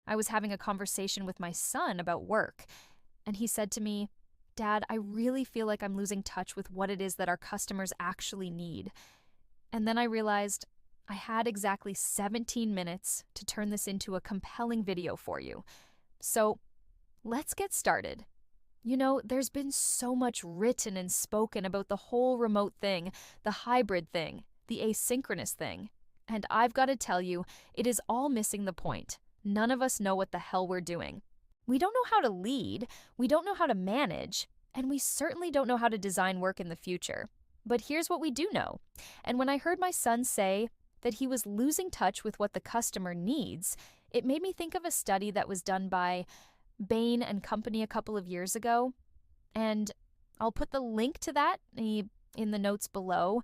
I was having a conversation with my son about work, and he said to me, "Dad, I really feel like I'm losing touch with what it is that our customers actually need." And then I realized I had exactly 17 minutes to turn this into a compelling video for you. So let's get started. There's been so much written and spoken about the whole remote thing, the hybrid thing, the asynchronous thing. And I've got to tell you, it is all missing the point. None of us know what the hell we're doing. We don't know how to lead, we don't know how to manage, and we certainly don't know how to design work in the future. But here's what we do know. And when I heard my son say that he was losing touch with what the customer needs, it made me think of a study that was done by Bain and Company a couple of years ago. And I'll put the link to that in the notes below.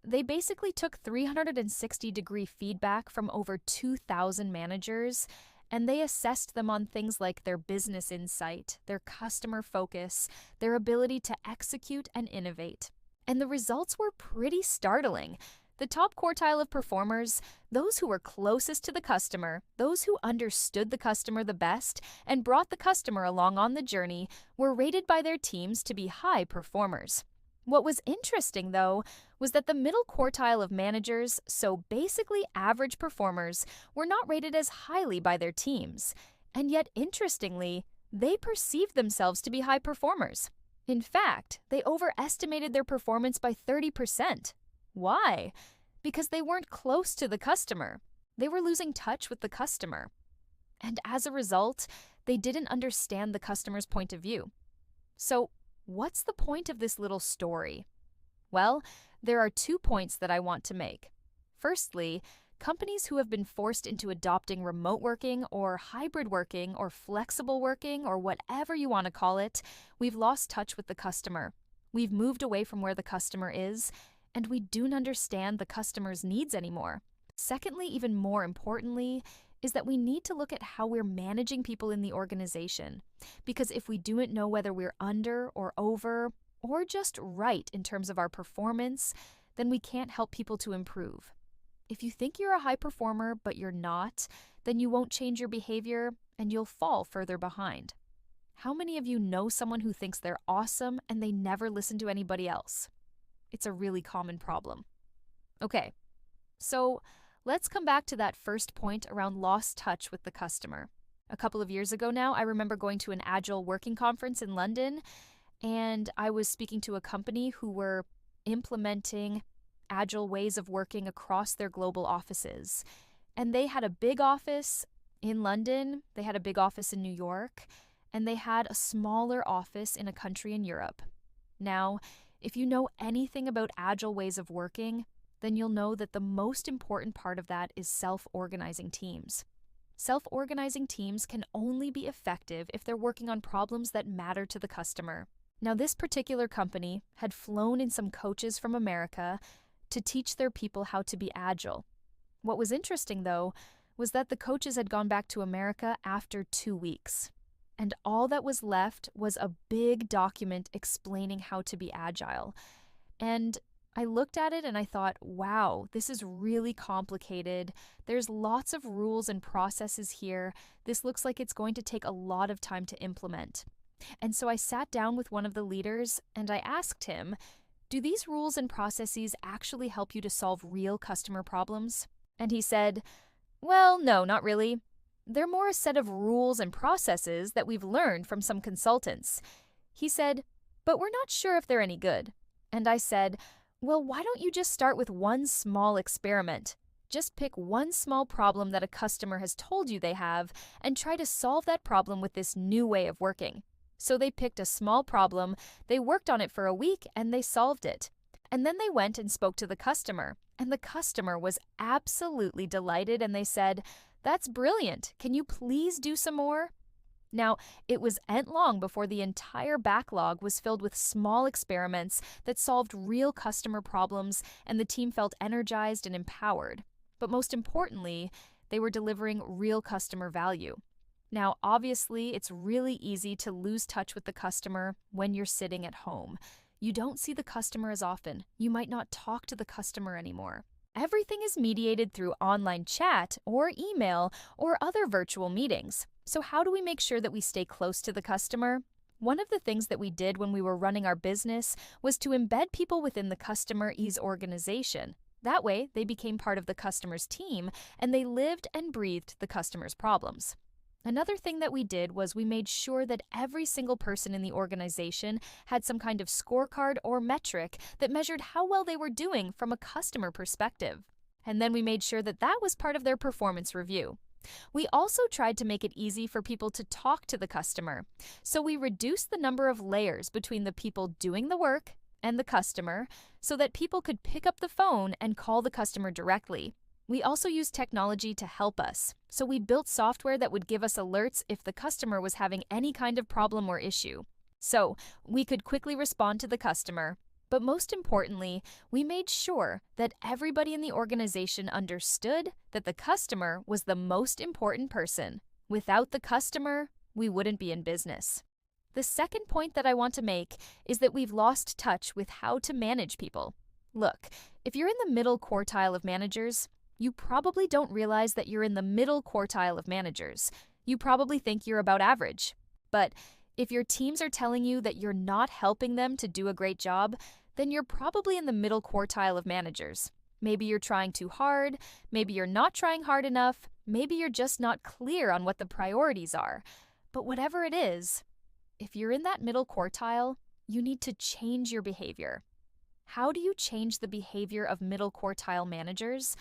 They basically took 360-degree feedback from over 2,000 managers, and they assessed them on things like their business insight, their customer focus, their ability to execute and innovate. And the results were pretty startling. The top quartile of performers, those who were closest to the customer, those who understood the customer the best and brought the customer along on the journey, were rated by their teams to be high performers. What was interesting, though, was that the middle quartile of managers, so basically average performers, were not rated as highly by their teams. And yet, interestingly, they perceived themselves to be high performers. In fact, they overestimated their performance by 30%. Why? Because they weren't close to the customer. They were losing touch with the customer. And as a result, they didn't understand the customer's point of view. So, what's the point of this little story? Well, there are 2 points that I want to make. Firstly, companies who have been forced into adopting remote working or hybrid working or flexible working or whatever you want to call it, we've lost touch with the customer. We've moved away from where the customer is, and we don't understand the customer's needs anymore. Secondly, even more importantly, is that we need to look at how we're managing people in the organization. Because if we don't know whether we're under or over or just right in terms of our performance, then we can't help people to improve. If you think you're a high performer but you're not, then you won't change your behavior and you'll fall further behind. How many of you know someone who thinks they're awesome and they never listen to anybody else? It's a really common problem. Okay, so let's come back to that first point around lost touch with the customer. A couple of years ago now, I remember going to an Agile working conference in London, and I was speaking to a company who were implementing Agile ways of working across their global offices. And they had a big office in London, they had a big office in New York, and they had a smaller office in a country in Europe. Now, if you know anything about Agile ways of working, then you'll know that the most important part of that is self-organizing teams. Self-organizing teams can only be effective if they're working on problems that matter to the customer. Now, this particular company had flown in some coaches from America to teach their people how to be agile. What was interesting, though, was that the coaches had gone back to America after 2 weeks. And all that was left was a big document explaining how to be agile. And I looked at it and I thought, wow, this is really complicated. There's lots of rules and processes here. This looks like it's going to take a lot of time to implement. And so I sat down with one of the leaders and I asked him, do these rules and processes actually help you to solve real customer problems? And he said, well, no, not really. They're more a set of rules and processes that we've learned from some consultants. He said, but we're not sure if they're any good. And I said, well, why don't you just start with one small experiment? Just pick one small problem that a customer has told you they have and try to solve that problem with this new way of working. So they picked a small problem, they worked on it for a week, and they solved it. And then they went and spoke to the customer. And the customer was absolutely delighted, and they said, that's brilliant. Can you please do some more? Now, it wasn't long before the entire backlog was filled with small experiments that solved real customer problems, and the team felt energized and empowered. But most importantly, they were delivering real customer value. Now, obviously, it's really easy to lose touch with the customer when you're sitting at home. You don't see the customer as often. You might not talk to the customer anymore. Everything is mediated through online chat or email or other virtual meetings. So, how do we make sure that we stay close to the customer? One of the things that we did when we were running our business was to embed people within the customer ease organization. That way, they became part of the customer's team and they lived and breathed the customer's problems. Another thing that we did was we made sure that every single person in the organization had some kind of scorecard or metric that measured how well they were doing from a customer perspective. And then we made sure that that was part of their performance review. We also tried to make it easy for people to talk to the customer. So we reduced the number of layers between the people doing the work and the customer so that people could pick up the phone and call the customer directly. We also used technology to help us. So we built software that would give us alerts if the customer was having any kind of problem or issue. So we could quickly respond to the customer. But most importantly, we made sure that everybody in the organization understood that the customer was the most important person. Without the customer, we wouldn't be in business. The second point that I want to make is that we've lost touch with how to manage people. Look, if you're in the middle quartile of managers, you probably don't realize that you're in the middle quartile of managers. You probably think you're about average. But if your teams are telling you that you're not helping them to do a great job, then you're probably in the middle quartile of managers. Maybe you're trying too hard, maybe you're not trying hard enough, maybe you're just not clear on what the priorities are. But whatever it is, if you're in that middle quartile, you need to change your behavior. How do you change the behavior of middle quartile managers?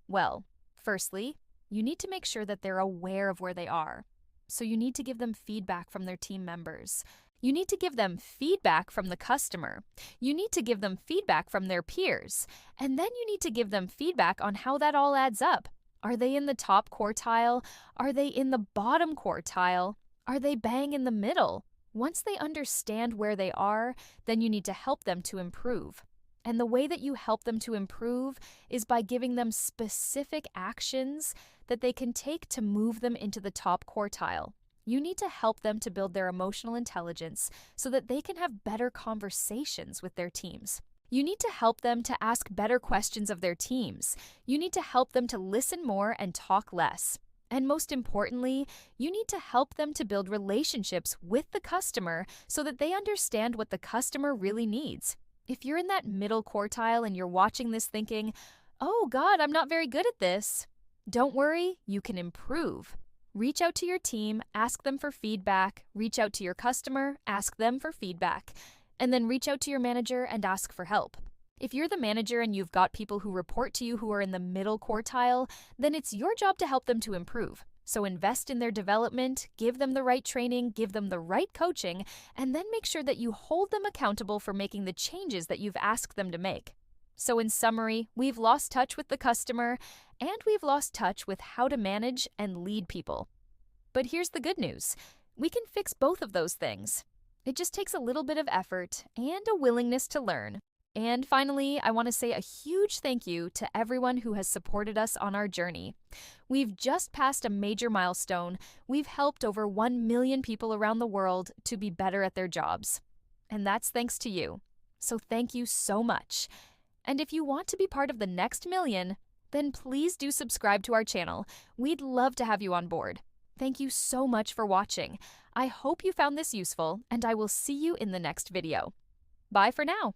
Well, firstly, you need to make sure that they're aware of where they are. So you need to give them feedback from their team members. You need to give them feedback from the customer. You need to give them feedback from their peers. And then you need to give them feedback on how that all adds up. Are they in the top quartile? Are they in the bottom quartile? Are they bang in the middle? Once they understand where they are, then you need to help them to improve. And the way that you help them to improve is by giving them specific actions that they can take to move them into the top quartile. You need to help them to build their emotional intelligence so that they can have better conversations with their teams. You need to help them to ask better questions of their teams. You need to help them to listen more and talk less. And most importantly, you need to help them to build relationships with the customer so that they understand what the customer really needs. If you're in that middle quartile and you're watching this thinking, "Oh God, I'm not very good at this," don't worry, you can improve. Reach out to your team, ask them for feedback, reach out to your customer, ask them for feedback, and then reach out to your manager and ask for help. If you're the manager and you've got people who report to you who are in the middle quartile, then it's your job to help them to improve. So invest in their development, give them the right training, give them the right coaching, and then make sure that you hold them accountable for making the changes that you've asked them to make. So in summary, we've lost touch with the customer, and we've lost touch with how to manage and lead people. But here's the good news. We can fix both of those things. It just takes a little bit of effort and a willingness to learn. And finally, I want to say a huge thank you to everyone who has supported us on our journey. We've just passed a major milestone. We've helped over 1 million people around the world to be better at their jobs. And that's thanks to you. So thank you so much. And if you want to be part of the next million, then please do subscribe to our channel. We'd love to have you on board. Thank you so much for watching. I hope you found this useful, and I will see you in the next video. Bye for now.